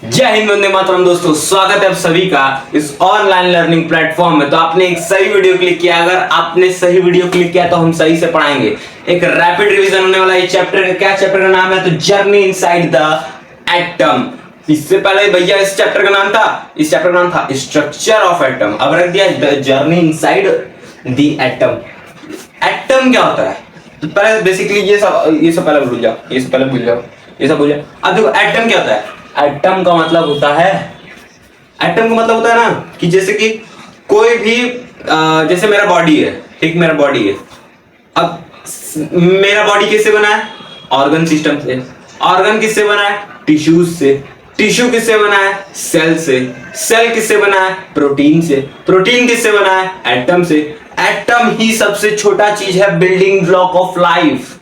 जय हिंद, वंदे मातरम। दोस्तों, स्वागत है आप सभी का इस ऑनलाइन लर्निंग प्लेटफॉर्म में। तो आपने एक सही वीडियो क्लिक किया। अगर आपने सही वीडियो क्लिक किया तो हम सही से पढ़ाएंगे। एक रैपिड रिवीजन होने वाला है। चैप्टर क्या चैप्टर का नाम है? तो जर्नी इनसाइड द एटम। इससे पहले भैया इस चैप्टर का नाम था स्ट्रक्चर ऑफ एटम। अब रख दिया the journey inside the atom. Atom क्या होता है? तो पहले बेसिकली ये सब पहले भूल जाओ। ये सब भूल जाओ। अब देखो, एटम क्या होता है? एटम का मतलब होता है ना कि जैसे कि कोई भी जैसे मेरा बॉडी है, ठीक, मेरा बॉडी है। अब मेरा बॉडी किससे बना है? ऑर्गन सिस्टम से। ऑर्गन किससे बना है? टिश्यूज से। टिश्यू किससे बना है? सेल से। सेल किससे बना है? प्रोटीन से। प्रोटीन किससे बना है? एटम से। एटम ही सबसे छोटा चीज है, building block of life.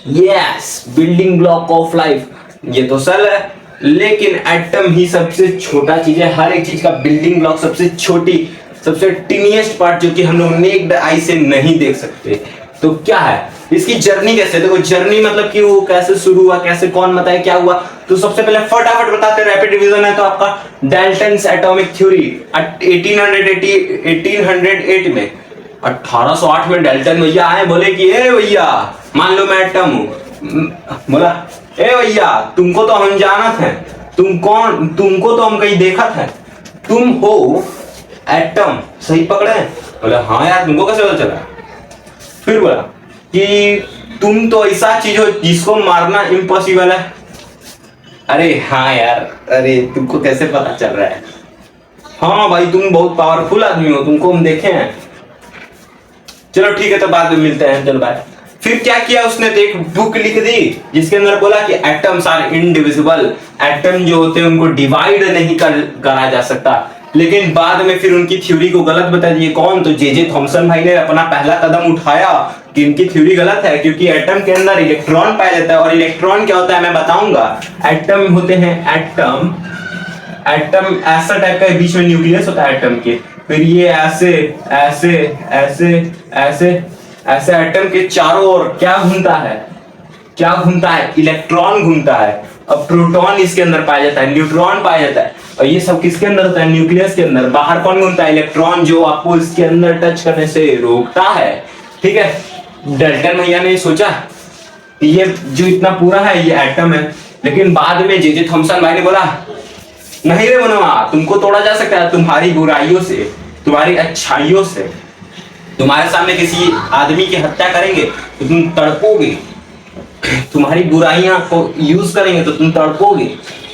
Yes, building block of life. ये तो सेल है, लेकिन एटम ही सबसे छोटा चीज है। हर एक चीज का बिल्डिंग ब्लॉक सबसे छोटी, सबसे टीनिएस्ट पार्ट, जो कि हम लोग नेक्ड आई से नहीं देख सकते। तो क्या है इसकी जर्नी? कैसे देखो, जर्नी मतलब कि वो कैसे शुरू हुआ, कैसे, कौन बताए क्या हुआ। तो सबसे पहले फटाफट बताते हैं। रैपिड रिवीजन है तो आपका डाल्टन्स एटॉमिक थ्योरी 1808 में, 1808 में डाल्टन भैया आए, बोले कि ए भैया, मान लो मैं एटम हूं। बोला, ए भैया, तुमको तो हम जानत हैं, तुम कौन? तुमको तो हम कहीं देखा था, तुम हो एटम, सही पकड़े? बोला हाँ यार, तुमको कैसे पता चला? फिर बोला कि तुम तो ऐसा चीज हो जिसको मारना इम्पॉसिबल है। अरे हाँ यार, अरे तुमको कैसे पता चल रहा है? हाँ भाई, तुम बहुत पावरफुल आदमी हो, तुमको हम देखे हैं। चलो ठीक है, तो बाद में मिलते हैं, चलो बाय। फिर क्या किया उसने? तो एक बुक लिख दी जिसके अंदर बोला कि एटम्स आर इनडिविजिबल। एटम जो होते हैं उनको डिवाइड नहीं करा जा सकता। लेकिन बाद में फिर उनकी थ्योरी को गलत बता दिए। कौन? तो जे थॉमसन भाई ने अपना पहला कदम उठाया कि इनकी थ्योरी गलत है, क्योंकि एटम के अंदर इलेक्ट्रॉन पाया जाता है। और इलेक्ट्रॉन क्या होता है मैं बताऊंगा। एटम होते हैं, एटम ऐसा टाइप का, बीच में न्यूक्लियस होता है एटम के। फिर ये ऐसे ऐसे ऐसे ऐसे ऐसे एटम के चारों ओर क्या घूमता है? इलेक्ट्रॉन घूमता है। अब प्रोटॉन इसके अंदर पाया जाता है, न्यूट्रॉन पाया जाता है। और ये सब किसके अंदर होता है? न्यूक्लियस के अंदर। बाहर कौन घूमता है? इलेक्ट्रॉन, जो आपको इसके अंदर टच करने से रोकता है। ठीक है, डाल्टन भैया ने सोचा ये जो इतना पूरा है ये एटम है। लेकिन बाद में जे थॉमसन भाई ने बोला नहीं रे मनवा, तुमको तोड़ा जा सकता है तुम्हारी बुराइयों से, तुम्हारी अच्छाइयों से। तुम्हारे सामने किसी आदमी की हत्या करेंगे तो तुम तड़पोगे, तुम्हारी बुराइयां को यूज करेंगे तो तुम तड़पोगे।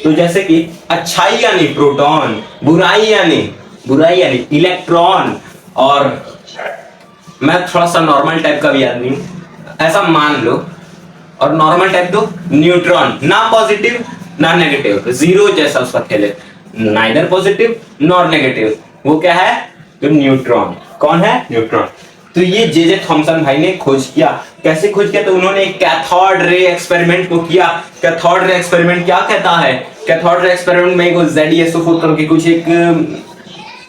तो जैसे कि अच्छाई यानी प्रोटॉन, बुराई यानी इलेक्ट्रॉन। और मैं थोड़ा सा नॉर्मल टाइप का भी आदमी हूं, ऐसा मान लो। और नॉर्मल टाइप दो, न्यूट्रॉन, ना पॉजिटिव ना नेगेटिव, जीरो जैसा उसका खेल है, नाइदर पॉजिटिव नॉर नेगेटिव। वो क्या है? तो न्यूट्रॉन। कौन है? न्यूट्रॉन। तो ये जे थॉमसन भाई ने खोज किया। कैसे खोज किया? तो उन्होंने एक कैथोड रे एक्सपेरिमेंट को किया। कैथोड रे एक्सपेरिमेंट क्या कहता है? कैथोड रे एक्सपेरिमेंट में एक ZeSO4 करके कुछ एक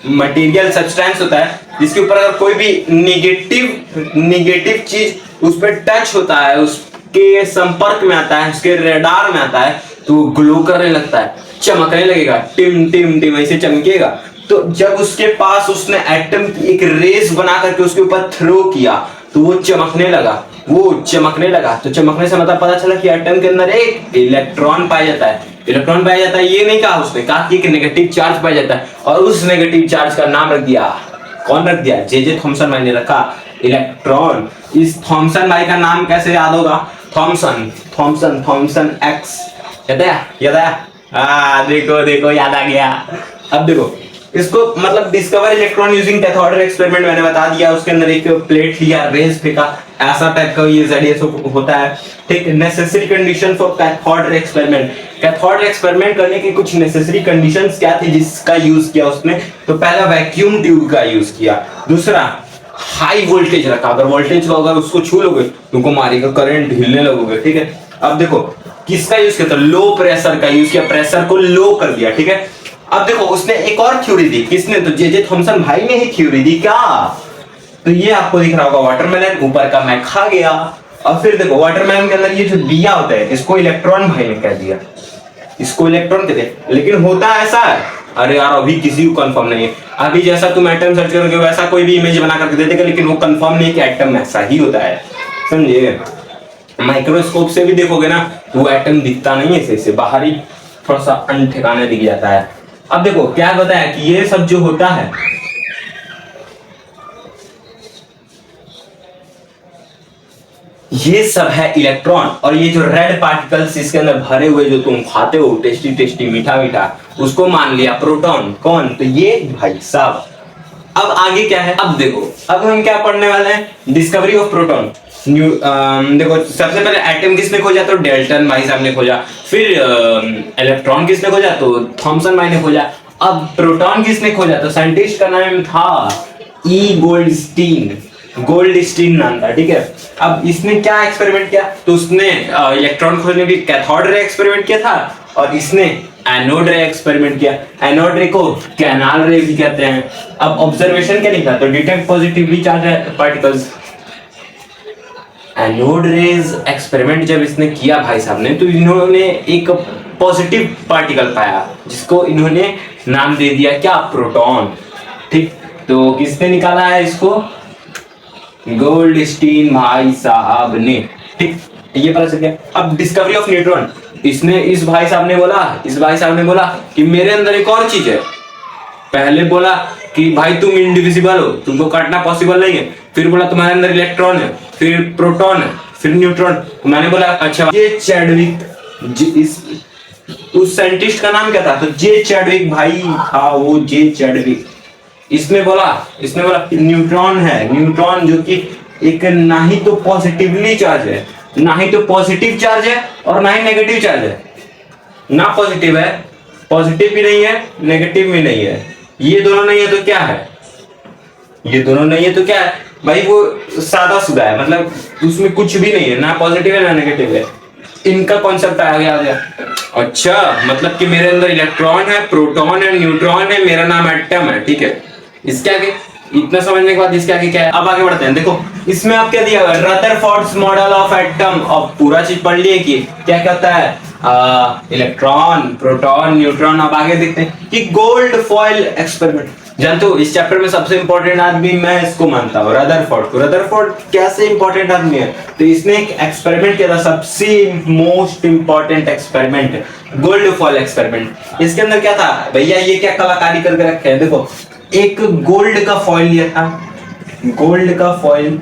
मटेरियल सब्सटेंस होता है, जिसके ऊपर अगर कोई भी नेगेटिव चीज उस पर टच होता है, उसके संपर्क में आता है, उसके रेडार में आता है, तो वो ग्लो करने लगता है, चमकने लगेगा, टिम टिम टिम ऐसे चमकेगा। तो जब उसके पास उसने एटम की एक रेस बना करके उसके ऊपर थ्रो किया तो वो चमकने लगा। तो चमकने से मतलब पता चला कि एटम के अंदर एक इलेक्ट्रॉन पाया जाता है। ये नहीं कहा उसने, कहा कि एक नेगेटिव चार्ज पाया जाता है। और उस नेगेटिव चार्ज का नाम रख दिया, कौन रख दिया? जे थॉमसन भाई ने रखा, इलेक्ट्रॉन। इस थॉमसन भाई का नाम कैसे याद होगा? Thomson X. याद आया? देखो याद आ गया। अब देखो इसको, मतलब discover electron using cathode ray experiment मैंने बता दिया। उसके अंदर एक प्लेट लिया, रेस फेंका, ऐसा टाइप का ये ZeSO होता है। ठीक, necessary condition for cathode ray experiment. Cathode ray experiment करने की कुछ नेसेसरी कंडीशंस क्या थी जिसका यूज किया उसने? तो पहला वैक्यूम ट्यूब का यूज किया। दूसरा, हाई वोल्टेज रखा। अगर वोल्टेज को अगर उसको छू लोगे तुमको मारेगा, करंट हिलने लगोगे। ठीक है, अब देखो किसका यूज किया? तो लो प्रेशर का यूज किया, प्रेशर को लो कर दिया। ठीक है, अब देखो उसने एक और थ्योरी दी। किसने? तो जे थॉमसन भाई ने ही थ्योरी दी। क्या? तो ये आपको दिख रहा होगा वाटरमेलन, ऊपर का मैं खा गया। और फिर देखो वाटरमेलन के अंदर ये जो बिया होता है, इसको इलेक्ट्रॉन भाई ने कह दिया। इसको इलेक्ट्रॉन कहते हैं। लेकिन होता ऐसा है, अरे यार अभी किसी को कंफर्म नहीं है। अभी जैसा तुम एटम सर्च करोगे वैसा कोई भी इमेज बना करके दे देगा, लेकिन वो कंफर्म नहीं कि एटम ऐसा ही होता है, समझे। माइक्रोस्कोप से भी देखोगे ना तो वो एटम दिखता नहीं है, ऐसे बाहर ही थोड़ा सा अनठिकाने दिख जाता है। अब देखो क्या बताया कि ये सब जो होता है, ये सब है इलेक्ट्रॉन, और ये जो रेड पार्टिकल्स इसके अंदर भरे हुए जो तुम खाते हो टेस्टी टेस्टी मीठा मीठा, उसको मान लिया प्रोटॉन। कौन? तो ये भाई साहब। अब आगे क्या है, अब देखो अब हम क्या पढ़ने वाले हैं, डिस्कवरी ऑफ प्रोटॉन। देखो सबसे पहले एटम किसने खोजा, तो डेल्टन भाई साहब ने खोजा। फिर इलेक्ट्रॉन किसने खोजा, तो थॉमसन भाई ने खोजा। अब प्रोटॉन किसने खोजा, तो साइंटिस्ट का नाम था ई गोल्डस्टीन नाम था, ठीक है। अब इसने क्या एक्सपेरिमेंट किया, तो उसने इलेक्ट्रॉन खोजने की कैथोड रे एक्सपेरिमेंट किया था, और इसने एनोड रे एक्सपेरिमेंट किया। एनोड रे को कैनाल रे भी कहते हैं। अब ऑब्जर्वेशन क्या लिखा, तो detect positively charge particles. Anode rays experiment जब इसने किया भाई साहब ने, तो इन्होंने एक पॉजिटिव पार्टिकल पाया जिसको इन्होंने नाम दे दिया क्या, प्रोटॉन, ठीक। तो किसने निकाला है इसको, गोल्डस्टीन भाई साहब ने, ठीक। ये पता चल गया। अब डिस्कवरी ऑफ न्यूट्रॉन, इस भाई साहब ने बोला कि मेरे अंदर एक और चीज है। पहले बोला कि भाई तुम इंडिविजिबल हो, तुमको काटना पॉसिबल नहीं है। फिर बोला तुम्हारे अंदर इलेक्ट्रॉन है, फिर प्रोटॉन है, फिर न्यूट्रॉन। मैंने बोला अच्छा ये चैडविक, उस साइंटिस्ट का नाम क्या था, तो जे चैडविक भाई था वो, जे चैडविक। इसने बोला कि न्यूट्रॉन है, न्यूट्रॉन जो कि एक ना ही तो पॉजिटिवली चार्ज है, ना ही तो पॉजिटिव चार्ज है, और ना ही नेगेटिव चार्ज है। ना पॉजिटिव है, पॉजिटिव भी नहीं है, नेगेटिव भी नहीं है। ये दोनों नहीं है तो क्या है, ये दोनों नहीं है तो क्या है भाई, वो सादा सुधा है, मतलब उसमें कुछ भी नहीं है, ना पॉजिटिव है ना नेगेटिव है। इनका कॉन्सेप्ट आ गया। अच्छा मतलब कि मेरे अंदर इलेक्ट्रॉन है, प्रोटॉन है, न्यूट्रॉन है, मेरा नाम एटम है, ठीक है। इसके आगे इतना समझने के बाद इसके आगे क्या है, अब आगे बढ़ते हैं। देखो इसमें आप क्या दिया हुआ है, रदरफोर्ड्स मॉडल ऑफ एटम। अब पूरा चीज पढ़ लिए कि क्या कहता है, इलेक्ट्रॉन, प्रोटॉन, न्यूट्रॉन। अब आगे देखते हैं कि गोल्ड फॉइल एक्सपेरिमेंट। जानते हो इस चैप्टर में सबसे इंपॉर्टेंट आदमी मैं इसको मानता हूँ, रदरफोर्ड को। रदरफोर्ड कैसे इंपॉर्टेंट आदमी है, तो इसने एक एक्सपेरिमेंट किया था, सबसे most important experiment, gold foil experiment. इसके अंदर क्या था भैया, ये क्या कलाकारी करके रखे हैं, देखो एक गोल्ड का फॉइल लिया था, गोल्ड का फॉइल।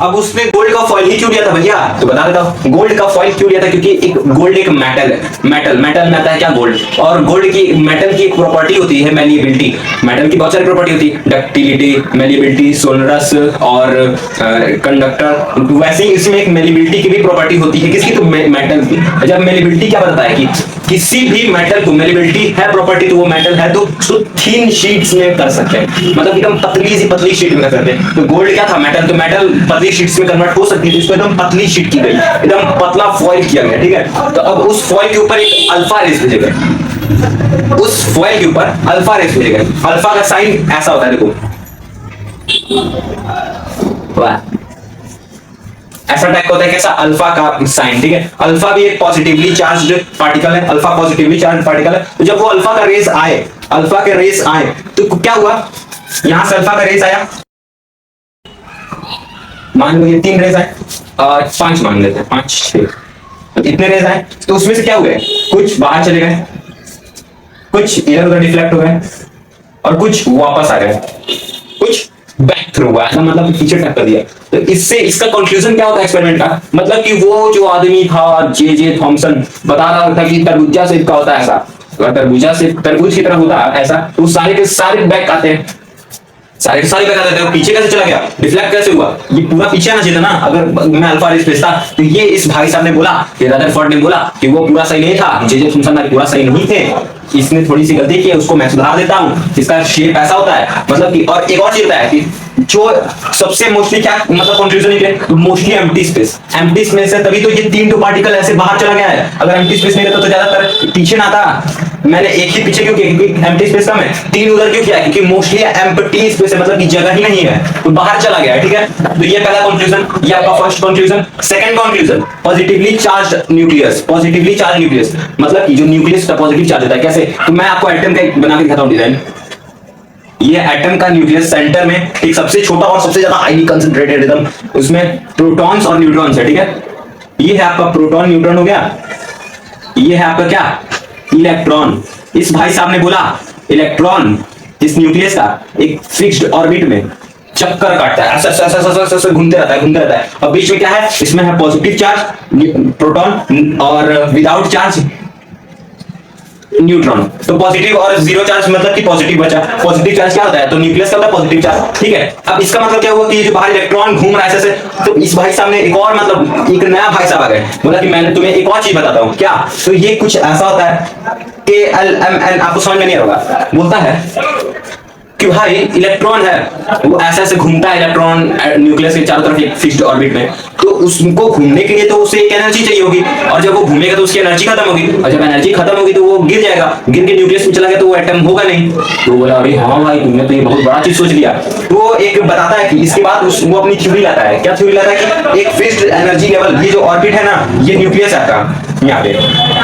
अब उसने गोल्ड का फॉइल ही क्यों लिया था भैया, तो बता देता हूं। गोल्ड का फॉइल क्यों लिया था, क्योंकि एक गोल्ड एक मेटल है, मेटल में आता है क्या, गोल्ड। और गोल्ड की, मेटल की एक प्रॉपर्टी होती है मेलिएबिलिटी। मेटल की बहुत सारी प्रॉपर्टी होती है, डक्टिलिटी, मेलिएबिलिटी, सोनरस और कंडक्टर। वैसे ही इसमें एक मेलिएबिलिटी की भी प्रॉपर्टी होती है, किसकी, तो मेटल की। जब मेलिएबिलिटी क्या बताता है कि किसी भी मेटल को मेलिएबिलिटी है प्रॉपर्टी, तो वो मेटल है तो थिन शीट्स में कर सकते हैं, मतलब एकदम पतली शीट में कर सकते हैं। तो गोल्ड क्या था, मेटल, तो मेटल पतली शीट्स में कन्वर्ट हो सकती है, तो इसको एकदम पतली शीट की गई, एकदम पतला फॉइल किया गया, ठीक है। तो अब उस फॉइल के ऊपर एक अल्फा रेस भेजे गए, उस फॉइल के ऊपर अल्फा रेस भेजे गए। अल्फा का साइन ऐसा होता है, देखो ऐसा टाइप होता है, कैसा, अल्फा का साइन, ठीक है। अल्फा भी एक पॉजिटिवली चार्ज्ड पार्टिकल है, अल्फा पॉजिटिवली चार्ज्ड पार्टिकल है। तो जब वो अल्फा का रेस आए, अल्फा के रेस आए, तो क्या हुआ, यहां से अल्फा का रेस आया, मान लो ये 3 रेस आए, 5 मान लेते हैं, 5 6 इतने रेस आए। तो उसमें से क्या हुए, कुछ बाहर चले गए, कुछ इधर उधर डिफ्लेक्ट हो गए, और कुछ वापस आ गए, कुछ बैक थ्रू हुआ, मतलब पीछे टक्कर दिया। तो इससे इसका कंक्लूजन क्या होता है एक्सपेरिमेंट का, मतलब कि वो जो आदमी था जे थॉमसन बता रहा था कि तरबूजा से इसका होता है ऐसा, अगर तरबूजा से तरबूज की तरह होता है ऐसा, तो सारे के सारे बैक आते हैं, सारे के सारे बैक आते हैं। पीछे कैसे चला गया, डिफ्लेक्ट कैसे हुआ, ये पूरा पीछे आना चाहिए था ना। अगर मैं अल्फा रेस भेजता, तो ये इस भाई साहब ने बोला कि रदरफोर्ड ने बोला कि वो पूरा सही नहीं था, जे थॉमसन पूरा सही नहीं थे, इसने थोड़ी सी गलती की है, उसको मैं सुधार देता हूँ, इसका शेप ऐसा होता है, मतलब कि। और एक और चीज होता है कि जो सबसे मोस्टली क्या, मतलब कंक्लूजन निकले, मोस्टली एम्प्टी स्पेस है, तभी तो ये 3 पार्टिकल ऐसे बाहर चला गया है। अगर एम्प्टी स्पेस नहीं रहता तो ज्यादातर पीछे ना आता, मैंने एक ही पीछे क्यों किया, क्योंकि एम्प्टी स्पेस कम है। 3 उधर क्यों किया, क्योंकि मोस्टली एम्प्टी स्पेस है, मतलब कि जगह ही नहीं है, तो बाहर चला गया है, ठीक है। तो ये पहला कंक्लूजन, ये आपका first conclusion. Second conclusion, positively charge nucleus. Positively charge nucleus मतलब कि जो न्यूक्लियस का पॉजिटिव चार्ज होता है, कैसे, तो मैं आपको एटम का बना के दिखाता हूं डिजाइन। ये एटम का न्यूक्लियस सेंटर में एक सबसे छोटा और सबसे ज्यादा हाईली कंसंट्रेटेड एटम, उसमें प्रोटॉन्स और न्यूट्रॉन्स है, ठीक है। ये है आपका प्रोटॉन, न्यूट्रॉन हो गया। ये है आपका क्या, इलेक्ट्रॉन। इस भाई साहब ने बोला इलेक्ट्रॉन इस न्यूक्लियस का एक फिक्स्ड ऑर्बिट में चक्कर काटता है, ऐसे घूमते रहता है। और बीच में क्या है, इसमें है पॉजिटिव चार्ज प्रोटॉन और विदाउट चार्ज न्यूट्रॉन। तो पॉजिटिव और जीरो चार्ज मतलब कि पॉजिटिव बचा। पॉजिटिव चार्ज क्या होता है, तो न्यूक्लियस का होता है पॉजिटिव चार्ज, ठीक है। अब इसका मतलब क्या हुआ कि ये जो बाहर इलेक्ट्रॉन घूम रहा है ऐसे, तो इस भाई साहब ने एक और मतलब एक नया भाई साहब आ गए, बोला कि मैंने तुम्हें एक और चीज बताता हूँ क्या। तो ये कुछ ऐसा होता है KLMN, आपको समझ में नहीं होगा, बोलता है कि भाई इलेक्ट्रॉन है वो ऐसे ऐसे घूमता है, इलेक्ट्रॉन न्यूक्लियस के चारों तरफ एक फिक्स्ड ऑर्बिट में, तो उसको घूमने के लिए तो उसे एक एनर्जी चाहिए होगी, और जब वो घूमेगा तो उसकी एनर्जी खत्म होगी, और जब एनर्जी खत्म होगी तो वो गिर जाएगा, गिर के न्यूक्लियस में चला गया तो वो एटम होगा नहीं। तो बोला अरे हाँ भाई तुमने तो ये बहुत बड़ा चीज सोच लिया। वो एक बताता है कि इसके बाद वो अपनी थ्योरी लाता है, क्या थ्योरी लाता है कि एक फिक्स्ड एनर्जी लेवल, ये जो ऑर्बिट है ना, ये न्यूक्लियस आपका यहाँ पे,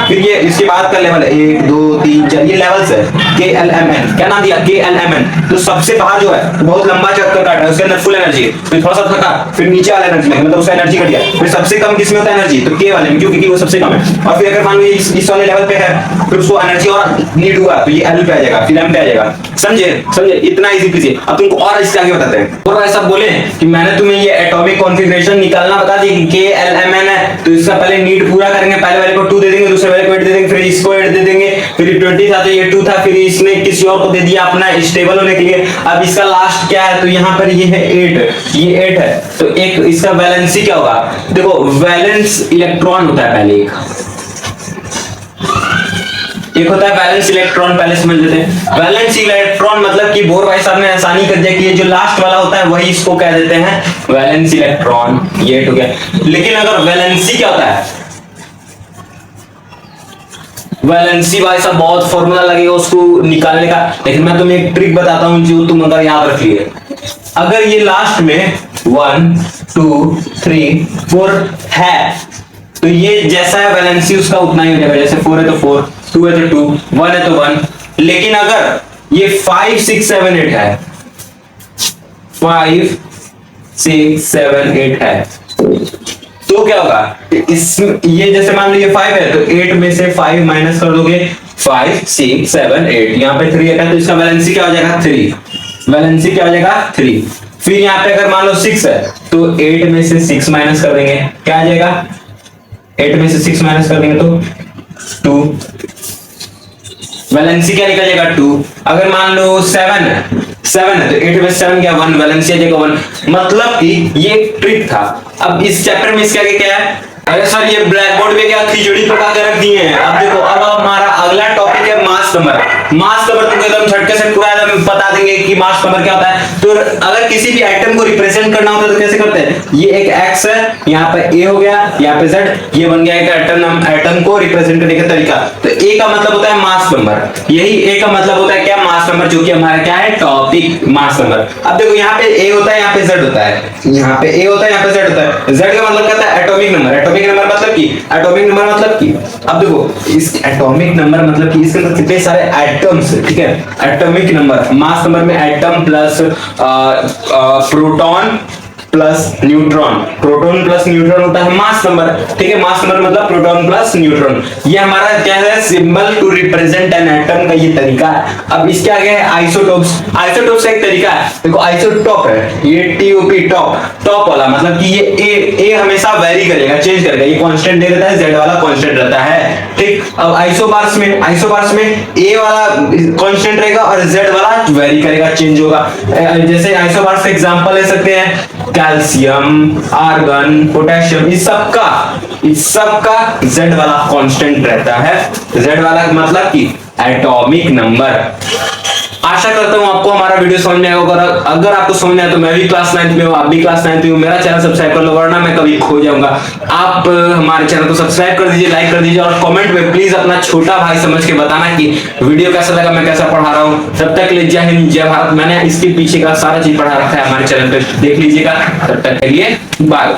फिर ये इसके बाद का लेवल 1 2 3 4 ये लेवल्स है, KLMN, क्या नाम दिया, KLMN। तो सबसे बाहर जो है बहुत लंबा चक्कर काट रहा है, उसके अंदर फुल एनर्जी है, फिर थोड़ा सा थका, फिर नीचे वाला एनर्जी में मतलब उसका एनर्जी घट गया, फिर सबसे कम किसमें होता है एनर्जी, तो K वाले में, क्योंकि वो सबसे कम है। और फिर अगर मान लो ये इस वाले लेवल पे है, फिर उसको एनर्जी और नीड हुआ तो ये L पे आ जाएगा, फिर M पे आ जाएगा। समझे इतना इजी पीजी। अब तुमको और इससे आगे बताते हैं। और ऐसा बोले कि मैंने तुम्हें ये एटॉमिक कॉन्फ़िगरेशन निकालना बता दी कि KLMN है, तो इसका पहले नीड पूरा करेंगे, पहले वाले को 2 दे देंगे, दूसरे वाले को 8 दे देंगे, फिर इसको 8 दे देंगे, फिर 20 था तो ये 2 था, फिर इसने किसी और को दे दिया अपना स्टेबल होने के लिए। अब इसका लास्ट क्या है, तो यहाँ पर ये है 8, ये 8 है, तो एक इसका वैलेंसी क्या होगा, देखो वैलेंस इलेक्ट्रॉन होता है पहले, एक होता है वैलेंस इलेक्ट्रॉन, पहले समझ लेते हैं। वैलेंस इलेक्ट्रॉन मतलब कि बोर भाई साहब ने आसानी कर दिया कि ये जो लास्ट वाला होता है वही इसको कह देते हैं वैलेंस इलेक्ट्रॉन, ये हो गया। लेकिन अगर वैलेंसी क्या होता है, वैलेंसी भाई साहब बहुत फॉर्मूला लगेगा उसको निकालने का, लेकिन मैं तुम्हें एक ट्रिक बताता हूं जो तुम अगर याद रख लिए। अगर ये लास्ट में 1 2 3 4 है, तो ये जैसा है वैलेंसी उसका उतना ही हो जाएगा, जैसे 4 है तो 4, 2 है तो 2, 1 है तो 1। लेकिन अगर ये 5 6 7 8 है, 5 6 7 8 है, तो क्या होगा, इस ये जैसे मान लो ये 5 है तो 8 में से 5 माइनस कर दोगे, 5 6 7 8, यहाँ पे 3 है तो इसका वैलेंसी क्या हो जाएगा 3, वैलेंसी क्या हो जाएगा 3। फिर यहाँ पे अगर मान लो 6 है तो 8 में से 6 माइनस कर देंगे, क्या आ जाएगा, 8 में से 6 माइनस कर देंगे तो 2, वैलेंसी क्या निकल जाएगा 2। अगर मान लो 7 है तो 8 में 7 क्या 1, वैलेंसी आ जाएगा 1। मतलब कि ये एक ट्रिक था। अब इस चैप्टर में इसके आगे क्या है, अरे सर ये ब्लैक बोर्ड पे क्या खिचड़ी पका के रख दिए हैं। अब देखो अब हमारा अगला टॉपिक है मास नंबर। मास नंबर तुमको एकदम झटके से पूरा एकदम बता देंगे कि मास नंबर क्या होता है। तो अगर किसी भी आइटम को रिप्रेजेंट करना होता है तो कैसे करते हैं, ये एक एक्स है, यहाँ पे ए हो गया, यहाँ पे जेड, ये बन गया एक एटम को रिप्रेजेंट करने का तरीका। तो ए का मतलब होता है मास नंबर, यही ए का मतलब होता है क्या, मास नंबर, जो कि हमारा क्या है टॉपिक मास नंबर। अब देखो यहाँ पे ए होता है, यहाँ पे जेड होता है, यहाँ पे ए होता है, यहाँ पे जेड होता है। जेड का मतलब क्या है एटॉमिक नंबर, एटॉमिक नंबर मतलब कि अब देखो इस एटॉमिक नंबर मतलब कि इसके अंदर कितने सारे एटम्स, ठीक है। एटॉमिक नंबर, मास नंबर में atom plus proton plus neutron, proton plus neutron होता है मास नंबर, ठीक है। मास नंबर मतलब प्रोटॉन प्लस न्यूट्रॉन। ये हमारा क्या है, symbol to represent an atom का ये तरीका है। अब इसके आगे है आइसोटोप्स। आइसोटोप्स का एक तरीका है, देखो आइसोटोप है ये TOP, टॉप वाला, मतलब कि ये ए हमेशा वेरी करेगा, चेंज करेगा, ये कांस्टेंट दे देता है, जेड वाला कांस्टेंट रहता है, ठीक। अब आइसोबार्स में ए वाला कांस्टेंट रहेगा और जेड वाला वेरी करेगा, चेंज होगा। जैसे आइसोबार्स का एग्जांपल ले सकते हैं कैल्शियम, आर्गन, पोटेशियम, इस सब का जेड वाला कांस्टेंट रहता है। जेड वाला मतलब कि एटॉमिक नंबर, आशा करता हूँ आपको हमारा वीडियो समझ में आएगा। अगर आपको समझ में आया तो मैं भी क्लास 9th में हूँ, आप भी क्लास 9th में हूँ, मेरा चैनल सब्सक्राइब कर लो वरना मैं कभी खो जाऊंगा। आप हमारे चैनल को सब्सक्राइब कर दीजिए, लाइक कर दीजिए और कमेंट में प्लीज अपना छोटा भाई समझ के बताना कि वीडियो कैसा लगा, मैं कैसा पढ़ा रहा हूँ। तब तक के लिए जय हिंद जय भारत। मैंने इसके पीछे का सारा चीज पढ़ा रखा है हमारे चैनल पे, देख लीजिएगा। तब तक के लिए बाय।